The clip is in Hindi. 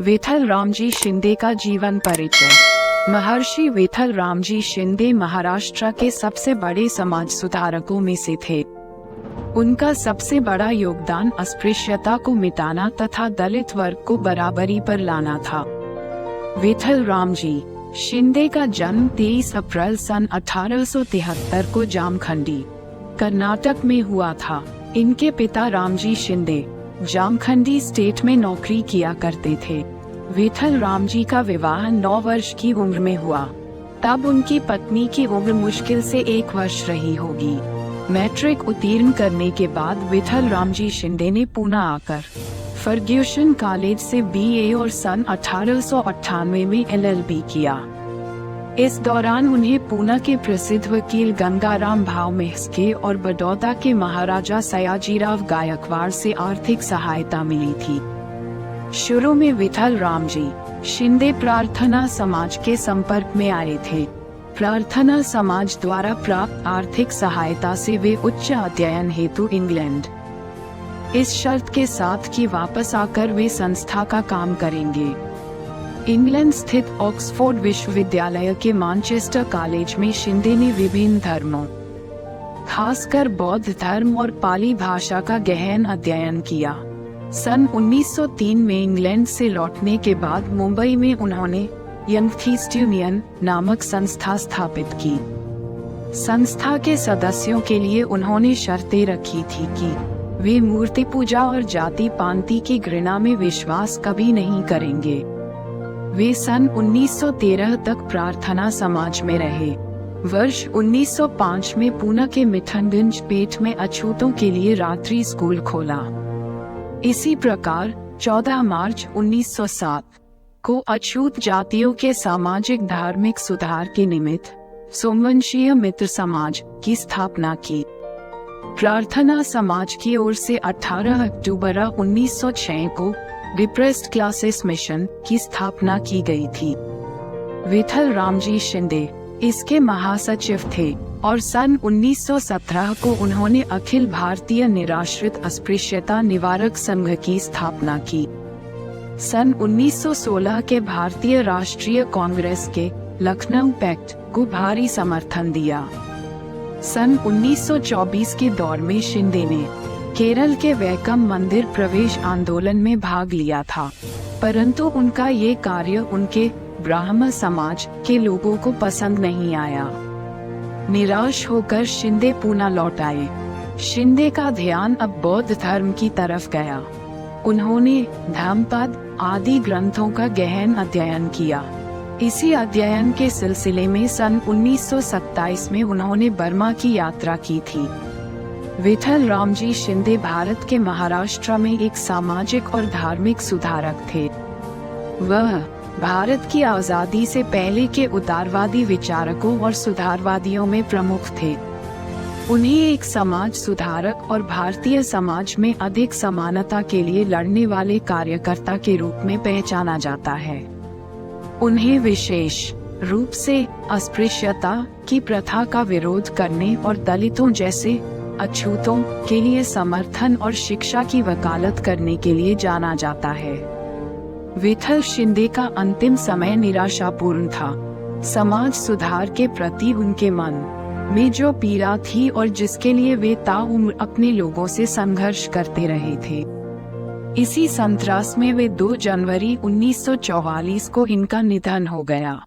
विठल रामजी शिंदे का जीवन परिचय। महर्षि विठल रामजी शिंदे महाराष्ट्र के सबसे बड़े समाज सुधारकों में से थे। उनका सबसे बड़ा योगदान अस्पृश्यता को मिटाना तथा दलित वर्ग को बराबरी पर लाना था। विठल रामजी शिंदे का जन्म 23 अप्रैल सन 1873 को जामखंडी, कर्नाटक में हुआ था। इनके पिता रामजी शिंदे जामखंडी स्टेट में नौकरी किया करते थे। विठल रामजी का विवाह 9 वर्ष की उम्र में हुआ। तब उनकी पत्नी की उम्र मुश्किल से 1 वर्ष रही होगी। मैट्रिक उत्तीर्ण करने के बाद विठल रामजी शिंदे ने पुणे आकर फर्ग्यूसन कॉलेज से BA और सन 1898 में LLB किया। इस दौरान उन्हें पुणे के प्रसिद्ध वकील गंगाराम भाव मेहसके और बड़ौदा के महाराजा सयाजीराव गायकवाड़ से आर्थिक सहायता मिली थी। शुरू में विठल रामजी शिंदे प्रार्थना समाज के संपर्क में आए थे। प्रार्थना समाज द्वारा प्राप्त आर्थिक सहायता से वे उच्च अध्ययन हेतु इंग्लैंड, इस शर्त के साथ कि वापस आकर वे संस्था का काम करेंगे। इंग्लैंड स्थित ऑक्सफोर्ड विश्वविद्यालय के मैनचेस्टर कॉलेज में शिंदे ने विभिन्न धर्मों, खासकर बौद्ध धर्म और पाली भाषा का गहन अध्ययन किया। सन 1903 में इंग्लैंड से लौटने के बाद मुंबई में उन्होंने यंग ईस्ट यूनियन नामक संस्था स्थापित की। संस्था के सदस्यों के लिए उन्होंने शर्तें रखी थी कि वे मूर्ति पूजा और जाति पांति की घृणा में विश्वास कभी नहीं करेंगे। वे सन 1913 तक प्रार्थना समाज में रहे। वर्ष 1905 में पुणे के मिठनगंज पेठ में अछूतों के लिए रात्रि स्कूल खोला। इसी प्रकार 14 मार्च 1907 को अछूत जातियों के सामाजिक धार्मिक सुधार के निमित्त सोमवंशीय मित्र समाज की स्थापना की। प्रार्थना समाज की ओर से 18 अक्टूबर 1906 को डिप्रेस्ड क्लासेस मिशन की स्थापना की गई थी। विठल रामजी शिंदे इसके महासचिव थे और सन 1917 को उन्होंने अखिल भारतीय निराश्रित अस्पृश्यता निवारक संघ की स्थापना की। सन 1916 के भारतीय राष्ट्रीय कांग्रेस के लखनऊ पैक्ट को भारी समर्थन दिया। सन 1924 के दौर में शिंदे ने केरल के वैकम मंदिर प्रवेश आंदोलन में भाग लिया था, परंतु उनका ये कार्य उनके ब्राह्मण समाज के लोगों को पसंद नहीं आया। निराश होकर शिंदे पुणे लौट आए। शिंदे का ध्यान अब बौद्ध धर्म की तरफ गया। उन्होंने धम्मपद आदि ग्रंथों का गहन अध्ययन किया। इसी अध्ययन के सिलसिले में सन 1927 में उन्होंने बर्मा की यात्रा की थी। विठल रामजी शिंदे भारत के महाराष्ट्र में एक सामाजिक और धार्मिक सुधारक थे। वह भारत की आजादी से पहले के उदारवादी विचारकों और सुधारवादियों में प्रमुख थे। उन्हें एक समाज सुधारक और भारतीय समाज में अधिक समानता के लिए लड़ने वाले कार्यकर्ता के रूप में पहचाना जाता है। उन्हें विशेष रूप से अस्पृश्यता की प्रथा का विरोध करने और दलितों जैसे अछूतों के लिए समर्थन और शिक्षा की वकालत करने के लिए जाना जाता है। विठल शिंदे का अंतिम समय निराशापूर्ण था। समाज सुधार के प्रति उनके मन में जो पीड़ा थी और जिसके लिए वे ताउम्र अपने लोगों से संघर्ष करते रहे थे, इसी संतरास में वे 2 जनवरी 1944 को इनका निधन हो गया।